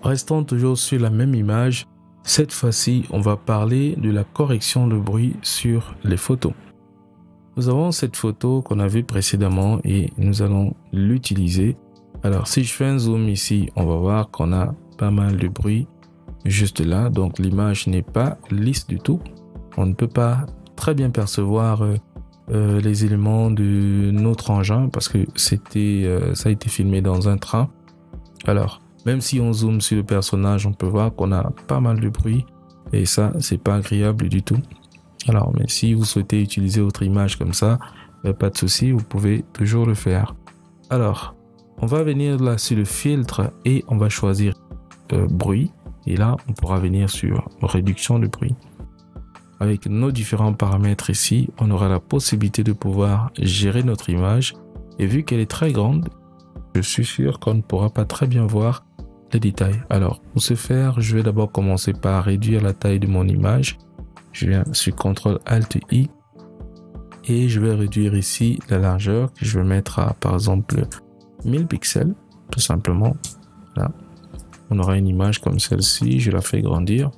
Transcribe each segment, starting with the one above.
Restons toujours sur la même image. Cette fois-ci, on va parler de la correction de bruit sur les photos. Nous avons cette photo qu'on a vue précédemment et nous allons l'utiliser. Alors, si je fais un zoom ici, on va voir qu'on a pas mal de bruit juste là. Donc, l'image n'est pas lisse du tout. On ne peut pas très bien percevoir les éléments de notre engin parce que ça a été filmé dans un train. Alors, même si on zoome sur le personnage, on peut voir qu'on a pas mal de bruit et ça, c'est pas agréable du tout. Alors, mais si vous souhaitez utiliser autre image comme ça, pas de souci, vous pouvez toujours le faire. Alors, on va venir là sur le filtre et on va choisir bruit. Et là, on pourra venir sur réduction de bruit. Avec nos différents paramètres ici, on aura la possibilité de pouvoir gérer notre image. Et vu qu'elle est très grande, je suis sûr qu'on ne pourra pas très bien voir les détails. Alors, pour ce faire, je vais d'abord commencer par réduire la taille de mon image. Je viens sur CTRL-ALT-I et je vais réduire ici la largeur que je vais mettre à, par exemple, 1000 pixels, tout simplement. Là, on aura une image comme celle-ci. Je la fais grandir.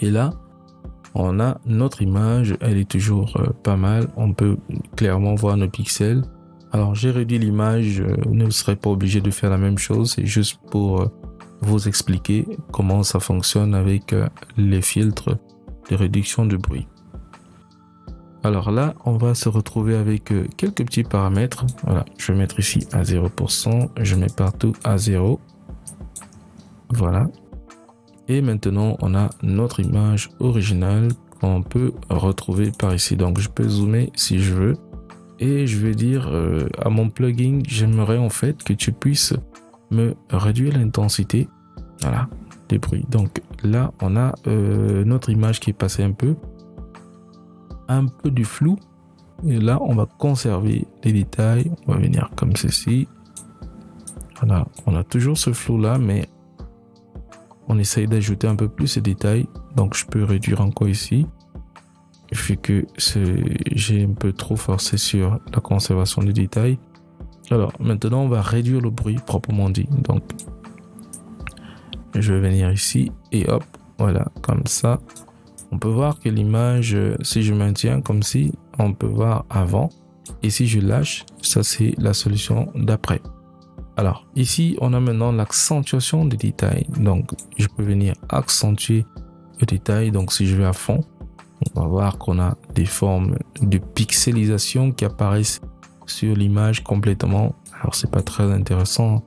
Et là, on a notre image. Elle est toujours pas mal. On peut clairement voir nos pixels. Alors, j'ai réduit l'image. Vous ne serez pas obligé de faire la même chose. C'est juste pour vous expliquer comment ça fonctionne avec les filtres de réduction de bruit. Alors là, on va se retrouver avec quelques petits paramètres. Voilà, je vais mettre ici à 0%. Je mets partout à 0. Voilà. Et maintenant, on a notre image originale qu'on peut retrouver par ici. Donc, je peux zoomer si je veux. Et je vais dire à mon plugin, j'aimerais en fait que tu puisses me réduire l'intensité, voilà, des bruits. Donc là, on a notre image qui est passée un peu du flou. Et là, on va conserver les détails. On va venir comme ceci. Voilà, on a toujours ce flou là, mais on essaye d'ajouter un peu plus de détails. Donc, je peux réduire encore ici. Vu que j'ai un peu trop forcé sur la conservation des détails. Alors, maintenant, on va réduire le bruit proprement dit. Donc, je vais venir ici et hop, voilà, comme ça. On peut voir que l'image, si je maintiens comme si, on peut voir avant. Et si je lâche, ça c'est la solution d'après. Alors, ici, on a maintenant l'accentuation des détails. Donc, je peux venir accentuer le détail. Donc, si je vais à fond, on va voir qu'on a des formes de pixelisation qui apparaissent sur l'image complètement. Alors, c'est pas très intéressant.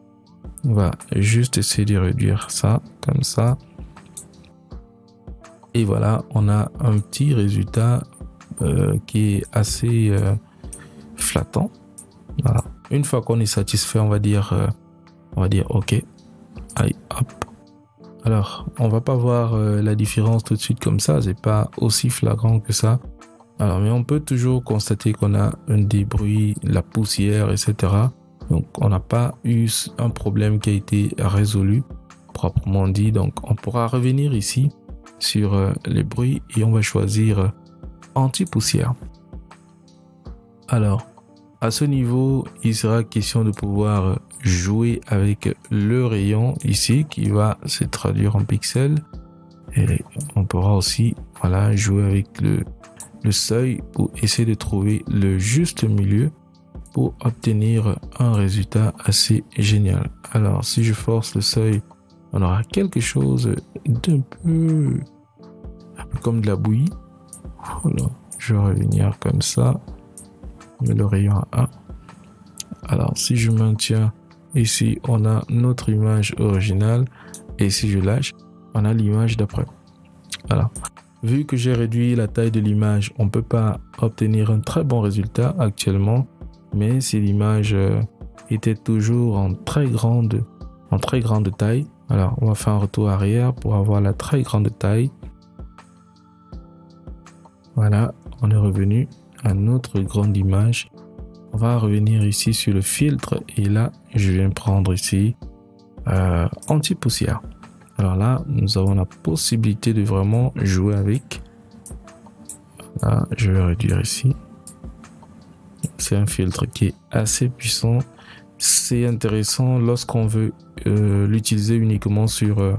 On va juste essayer de réduire ça, comme ça. Et voilà, on a un petit résultat qui est assez flattant. Voilà. Une fois qu'on est satisfait, on va dire OK. Allez, hop. Alors, on va pas voir la différence tout de suite comme ça. C'est pas aussi flagrant que ça. Alors, mais on peut toujours constater qu'on a des bruits, la poussière, etc. Donc, on n'a pas eu un problème qui a été résolu, proprement dit. Donc, on pourra revenir ici sur les bruits et on va choisir anti-poussière. Alors, à ce niveau, il sera question de pouvoir jouer avec le rayon ici qui va se traduire en pixels. Et on pourra aussi, voilà, jouer avec le seuil pour essayer de trouver le juste milieu pour obtenir un résultat assez génial. Alors, si je force le seuil, on aura quelque chose d'un peu comme de la bouillie. Voilà, je vais revenir comme ça. Mais le rayon à 1. Alors, si je maintiens ici, on a notre image originale. Et si je lâche, on a l'image d'après. Alors, vu que j'ai réduit la taille de l'image, on ne peut pas obtenir un très bon résultat actuellement. Mais si l'image était toujours en très grande taille, alors on va faire un retour arrière pour avoir la très grande taille. Voilà, on est revenu à notre grande image. On va revenir ici sur le filtre et là, je viens prendre ici anti-poussière. Alors là, nous avons la possibilité de vraiment jouer avec. Là, je vais réduire ici. C'est un filtre qui est assez puissant c'est intéressant lorsqu'on veut l'utiliser uniquement sur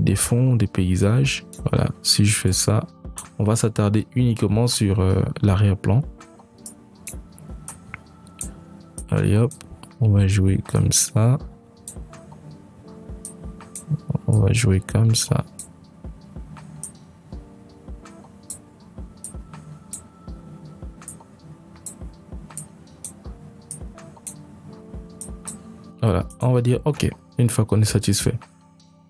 des fonds, des paysages. Voilà, si je fais ça, on va s'attarder uniquement sur l'arrière-plan. Allez hop, on va jouer comme ça. On va jouer comme ça. Voilà, on va dire OK, une fois qu'on est satisfait.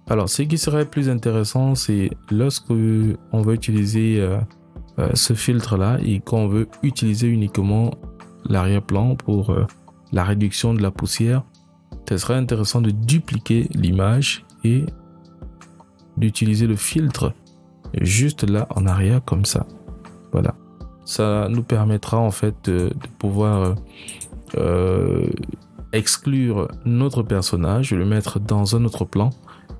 Alors, ce qui serait plus intéressant, c'est lorsque on veut utiliser ce filtre-là et qu'on veut utiliser uniquement l'arrière-plan pour la réduction de la poussière. Ce serait intéressant de dupliquer l'image et d'utiliser le filtre juste là en arrière comme ça. Voilà, ça nous permettra en fait de pouvoir exclure notre personnage, le mettre dans un autre plan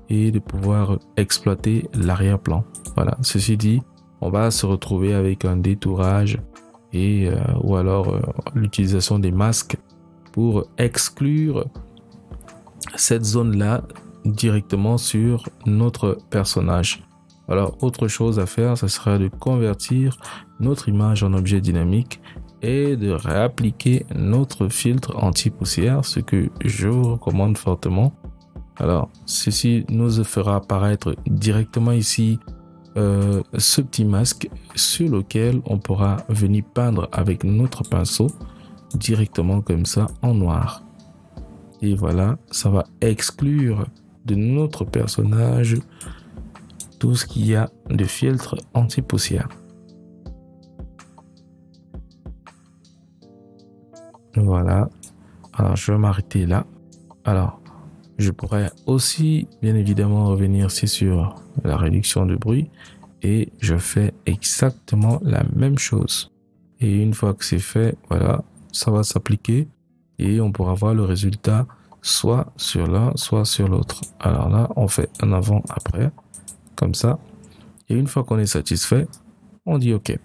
et de pouvoir exploiter l'arrière-plan. Voilà, ceci dit, on va se retrouver avec un détourage et ou alors l'utilisation des masques pour exclure cette zone-là directement sur notre personnage. Alors, autre chose à faire, ce sera de convertir notre image en objet dynamique et de réappliquer notre filtre anti-poussière, ce que je vous recommande fortement. Alors, ceci nous fera apparaître directement ici ce petit masque sur lequel on pourra venir peindre avec notre pinceau directement comme ça en noir. Et voilà, ça va exclure de notre personnage tout ce qu'il y a de filtre anti-poussière. Voilà. Alors, je vais m'arrêter là. Alors, je pourrais aussi, bien évidemment, revenir ici sur la réduction de bruit et je fais exactement la même chose. Et une fois que c'est fait, voilà, ça va s'appliquer et on pourra voir le résultat soit sur l'un, soit sur l'autre. Alors là, on fait un avant-après, comme ça. Et une fois qu'on est satisfait, on dit OK.